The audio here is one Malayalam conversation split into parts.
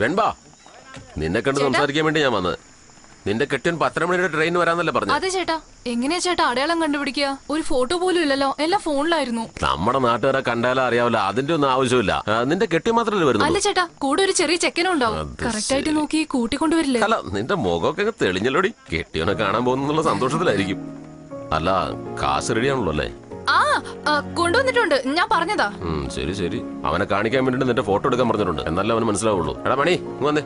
വെൺപാ, നിന്നെ കണ്ട് സംസാരിക്കാൻ വേണ്ടി ഞാൻ വന്നത്. നിന്റെ കെട്ടിയൻ 10 മണിയുടെ ട്രെയിൻ വരാന്നല്ലേ പറഞ്ഞു? അതെ ചേട്ടാ. എങ്ങനെയാ ചേട്ടാ അടയാളം കണ്ടുപിടിക്കുക? ഒരു ഫോട്ടോ പോലും ഇല്ലല്ലോ, എല്ലാം ഫോണിലായിരുന്നു. നമ്മുടെ നാട്ടുകാരെ കണ്ടാലും അറിയാവില്ല, അതിന്റെ ഒന്നും ആവശ്യമില്ല. നിന്റെ കെട്ടി മാത്രമല്ലേ വരുന്നത്? അല്ല ചേട്ടാ, കൂടെ ഒരു ചെറിയ ചെക്കനും ഉണ്ടാവും. കറക്റ്റ് ആയിട്ട് നോക്കി കൂട്ടിക്കൊണ്ടുവരില്ലേ? അല്ല, നിന്റെ മുഖമൊക്കെ തെളിഞ്ഞല്ലോടി. കെട്ടിയവനെ കാണാൻ പോകുന്നുള്ള സന്തോഷത്തിലായിരിക്കും. അല്ല, കാശ് റെഡിയാണല്ലോ അല്ലേ? കൊണ്ടുവന്നിട്ടുണ്ട്, ഞാൻ പറഞ്ഞതാ. ശരി ശരി. അവനെ കാണിക്കാൻ വേണ്ടിട്ട് നിന്റെ ഫോട്ടോ എടുക്കാൻ പറഞ്ഞിട്ടുണ്ട്, എന്നാലും അവന് മനസ്സിലാവുള്ളൂ. എടാ മണി, വന്നേ.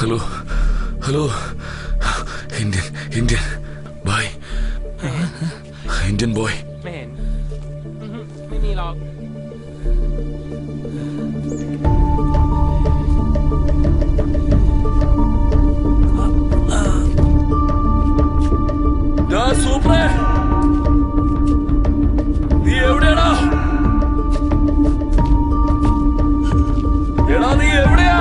Hello, hello, Indian, bye, Indian boy. Man, ไม่มีหรอก Da super. നീ എവിടെയാടാ? എടാ നീ എവിടെയാ?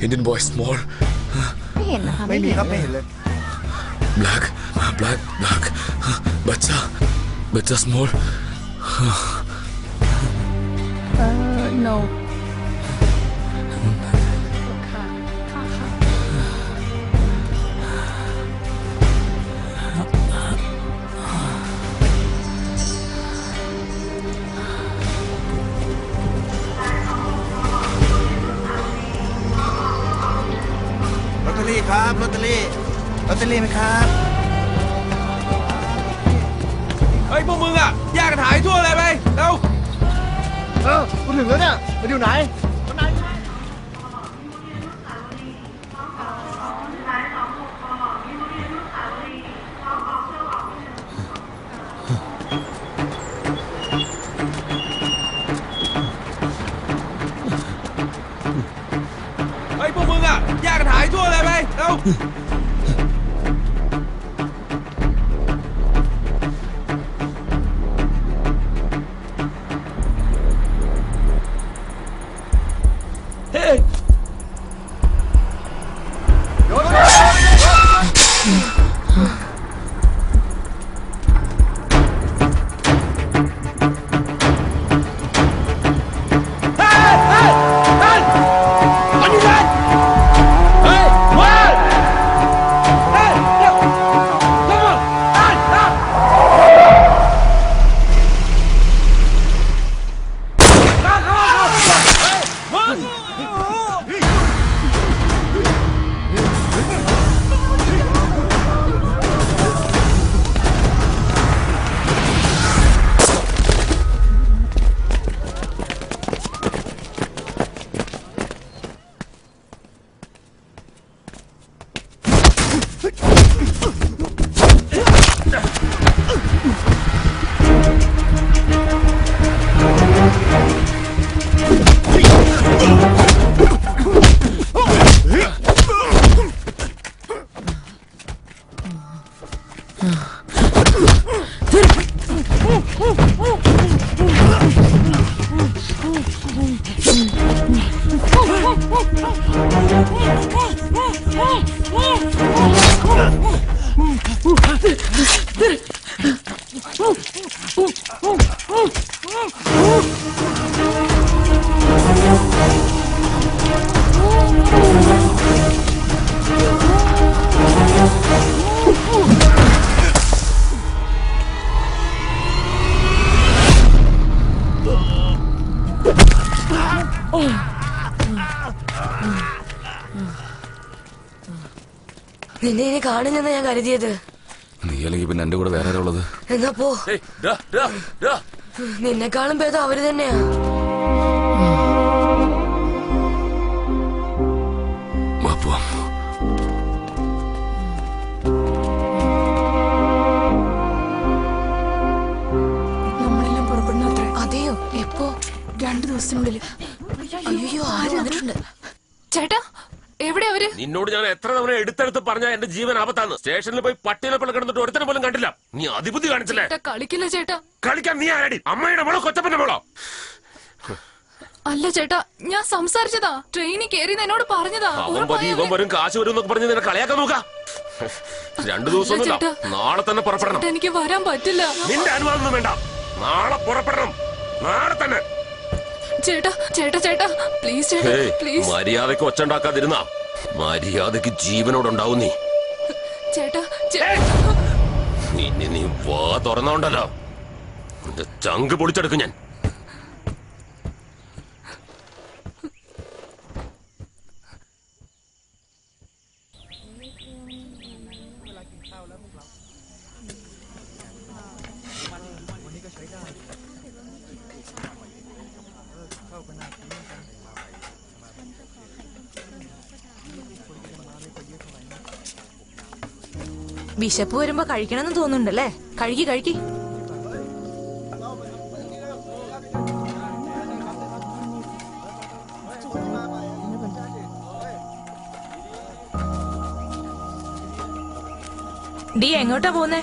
Indian boy, small. ไม่เห็นนะคะไม่มีครับไม่เห็นเลย Black, bacha small. noลอตเตอรี่ครับลอตเตอรี่ไหมครับ เฮ้ยพวกมึงอ่ะแยกกันหายทั่วเลยไปเร็ว กูถึงแล้วเนี่ยมันอยู่ไหนเฮ้ยพวกมึงอ่ะแยกกันหายทั่วเลยไปเร็ว നിന്നെ ഇനി കാണില്ലെന്ന് ഞാൻ കരുതിയത്. നീ അല്ലെങ്കിൽ പിന്നെ എന്റെ കൂടെ വേറെ ആരാ ഉള്ളത്? എന്നാ പോ. നിന്നെക്കാളും ഭേദം അവര് തന്നെയാ. 2 ദിവസത്തിനുള്ളിൽ. അയ്യോ ആരും വന്നിട്ടുണ്ട്. ചേട്ടാ എവിടെ അവര്? നിന്നോട് ഞാൻ എത്ര തവണ എടുത്തെടുത്ത് പറഞ്ഞ എന്റെ ജീവൻ ആപത്താണ്. സ്റ്റേഷനിൽ പോയി പട്ടിയിലെ പോലെ കിടന്നിട്ട് ഒരുത്തനെ പോലും കണ്ടില്ല. നീ അതിബുദ്ധി കാണിച്ചില്ലേ? ചേട്ടാ കളിക്കില്ല ചേട്ടാ. കളിക്കാൻ നീ ആരടി? അമ്മയുടെ മോളോ കൊച്ചപ്പന്റെ മോളോ? അല്ല ചേട്ടാ, ഞാൻ സംസാരിച്ചതാ. ട്രെയിനിൽ കയറി എന്നോട് പറഞ്ഞതാ. അവൻ പതി ഇവൻ വരും കാശ് വരും എന്നൊക്കെ പറഞ്ഞ് നിന്നെ കളയാക്കാൻ നോക്കാം. 2 ദിവസമൊന്നുമില്ല, നാളെ തന്നെ പുറപ്പെടണം. ചേട്ടാ, എനിക്ക് വരാൻ പറ്റില്ല. നിന്റെ അനുവാദം ഒന്നും വേണ്ട, നാളെ പുറപ്പെടണം, നാളെ തന്നെ. ചേട്ടാ ചേട്ടാ ചേട്ടാ പ്ലീസ് ചേട്ടാ പ്ലീസ്. മര്യാദക്ക് ഒച്ചുണ്ടാക്കാതിരുന്ന മര്യാദക്ക് ജീവനോടുണ്ടാവും നീ. ചേട്ടാ ഇനി നീ വാ തുറന്നോണ്ടല്ലോ നിന്റെ ചങ്ക് പൊളിച്ചെടുക്കും ഞാൻ. വിശപ്പ് വരുമ്പോ കഴിക്കണമെന്ന് തോന്നുന്നുണ്ടല്ലേ? കഴുകി കഴുകി. ഡി എങ്ങോട്ടാ പോന്നേ?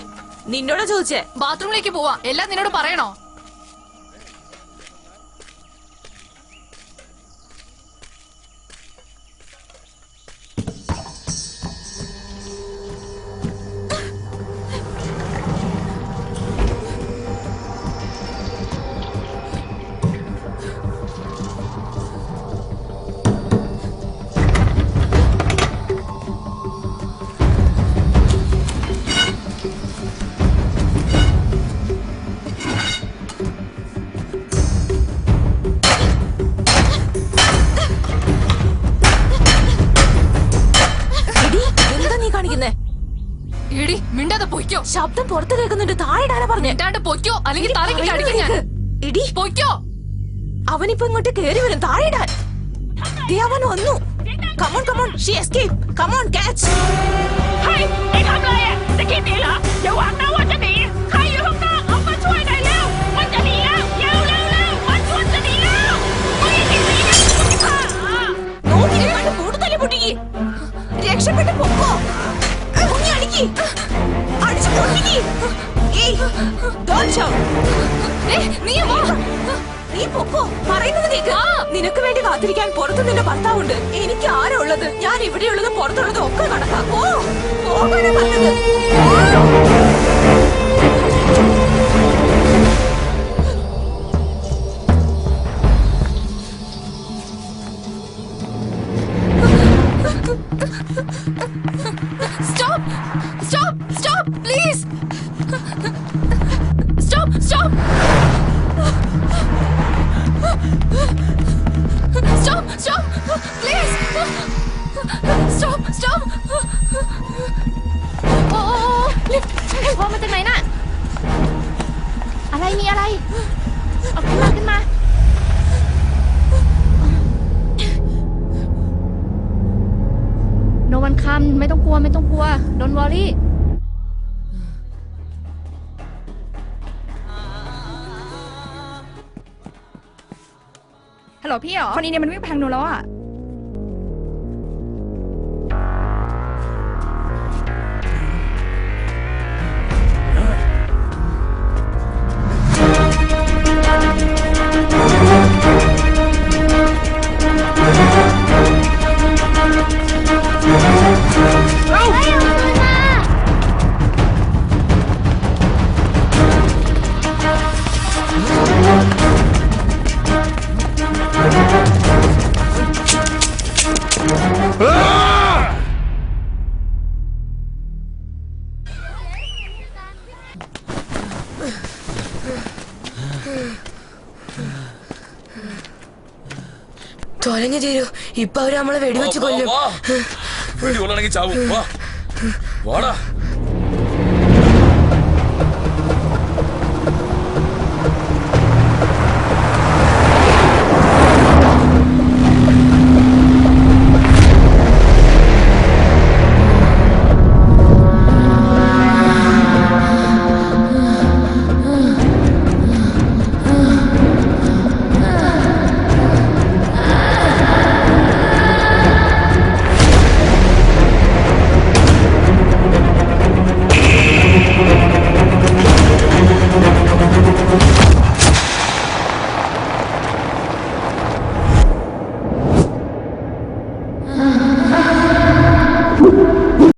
നിന്നോടാ ചോദിച്ചേ. ബാത്റൂമിലേക്ക് പോവാ. എല്ലാം നിന്നോട് പറയണോ? എടി മിണ്ടാതെ പൊയ്ക്കോ. ശബ്ദം പുറത്ത് കേൾക്കുന്നുണ്ട്. താഴെടാനാ പറഞ്ഞേ. മിണ്ടാണ്ട് പൊയ്ക്കോ, അല്ലെങ്കിൽ തലയ്ക്ക് അടിക്കും ഞാൻ. ഇടി പൊയ്ക്കോ. അവനിപ്പോ ഇങ്ങോട്ട് കേറി വരും. താഴെടാൻ. അവൻ വന്നു. Come on come on, she escape. Come on catch. Hey, 你ทำอะไรอ่ะจะกินหนีเหรออย่าหวังนะว่าจะหนีใครอยู่ข้างนอกออกมาช่วยหน่อยเร็วมันจะหนีแล้วเร็วเร็วเร็วมันชวนจะหนีแล้วไม่หนีหนีนะനോക്കിയിരിക്കാണ്ട് കൂടുതൽ പൊട്ടിക്ക്. രക്ഷപ്പെട്ട് പൊക്കോ. കുഞ്ഞി അടിക്ക്. അടിച്ച് പൊട്ടിക്ക്. ഏയ് ഡോണ്ട് ഷൗട്ട്. നീ വാ. നീ പൊക്കോ. പറയുന്നത് കേക്ക്. നിനക്ക് വേണ്ടി കാത്തിരിക്കാൻ പുറത്ത് നിന്റെ ഭർത്താവുണ്ട്. എനിക്ക് ആരാ ഉള്ളത്? ഞാൻ ഇവിടെയുള്ളതും പുറത്തുള്ളതും ഒക്കെ കണക്കാ. പോകാനാ പറഞ്ഞത്. Stop! Stop! Stop! Please! Stop! Stop! Stop! Stop! Please! Stop! Stop! Lift! พอมาจากไหนน่ะอะไรมีอะไรเอาขึ้นมาขึ้นมาโนวันคัมไม่ต้องกลัวไม่ต้องกลัว Don't worry ฮัลโหลพี่เหรอคนนี้เนี่ยมันวิ่งไปทางนู้นแล้วอ่ะതൊലഞ്ഞു തീരൂ. ഇപ്പൊ അവര് നമ്മളെ വെടിവെച്ച് കൊല്ലും. വെടി കൊള്ളണമെങ്കിൽ ചാവും. വാടാ.